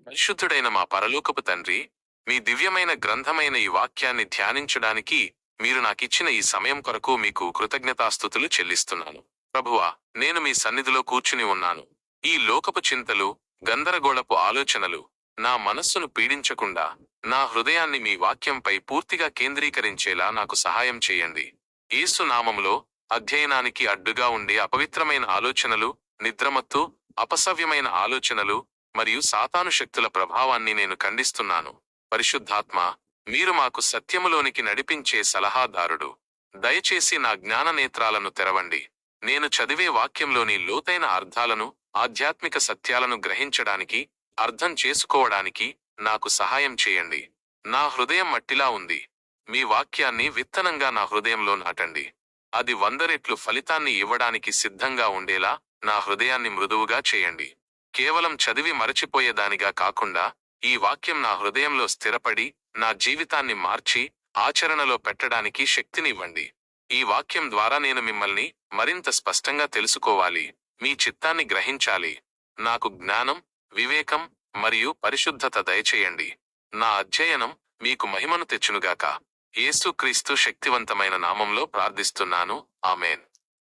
పరిశుద్ధుడైన మా పరలోకపు తండ్రి, మీ దివ్యమైన గ్రంథమైన ఈ వాక్యాన్ని ధ్యానించడానికి మీరు నాకిచ్చిన ఈ సమయం కొరకు మీకు కృతజ్ఞతాస్తుతులు చెల్లిస్తున్నాను. ప్రభువా, నేను మీ సన్నిధిలో కూర్చుని ఉన్నాను. ఈ లోకపు చింతలు, గందరగోళపు ఆలోచనలు నా మనస్సును పీడించకుండా నా హృదయాన్ని మీ వాక్యంపై పూర్తిగా కేంద్రీకరించేలా నాకు సహాయం చేయండి. యేసు నామములో అధ్యయనానికి అడ్డుగా ఉండే అపవిత్రమైన ఆలోచనలు, నిద్రమత్తు, అపసవ్యమైన ఆలోచనలు మరియు సాతాను శక్తుల ప్రభావాన్ని నేను ఖండిస్తున్నాను. పరిశుద్ధాత్మ, మీరు మాకు సత్యములోనికి నడిపించే సలహాదారుడు. దయచేసి నా జ్ఞాననేత్రాలను తెరవండి. నేను చదివే వాక్యంలోని లోతైన అర్థాలను, ఆధ్యాత్మిక సత్యాలను గ్రహించడానికి, అర్థం చేసుకోవడానికి నాకు సహాయం చేయండి. నా హృదయం మట్టిలా ఉంది. మీ వాక్యాన్ని విత్తనంగా నా హృదయంలో నాటండి. అది 100 రెట్లు ఫలితాన్ని ఇవ్వడానికి సిద్ధంగా ఉండేలా నా హృదయాన్ని మృదువుగా చేయండి. కేవలం చదివి మరచిపోయేదానిగా కాకుండా ఈ వాక్యం నా హృదయంలో స్థిరపడి నా జీవితాన్ని మార్చి ఆచరణలో పెట్టడానికి శక్తినివ్వండి. ఈ వాక్యం ద్వారా నేను మిమ్మల్ని మరింత స్పష్టంగా తెలుసుకోవాలి, మీ చిత్తాన్ని గ్రహించాలి. నాకు జ్ఞానం, వివేకం మరియు పరిశుద్ధత దయచేయండి. నా అధ్యయనం మీకు మహిమను తెచ్చునుగాక. యేసుక్రీస్తు శక్తివంతమైన నామంలో ప్రార్థిస్తున్నాను. ఆమేన్.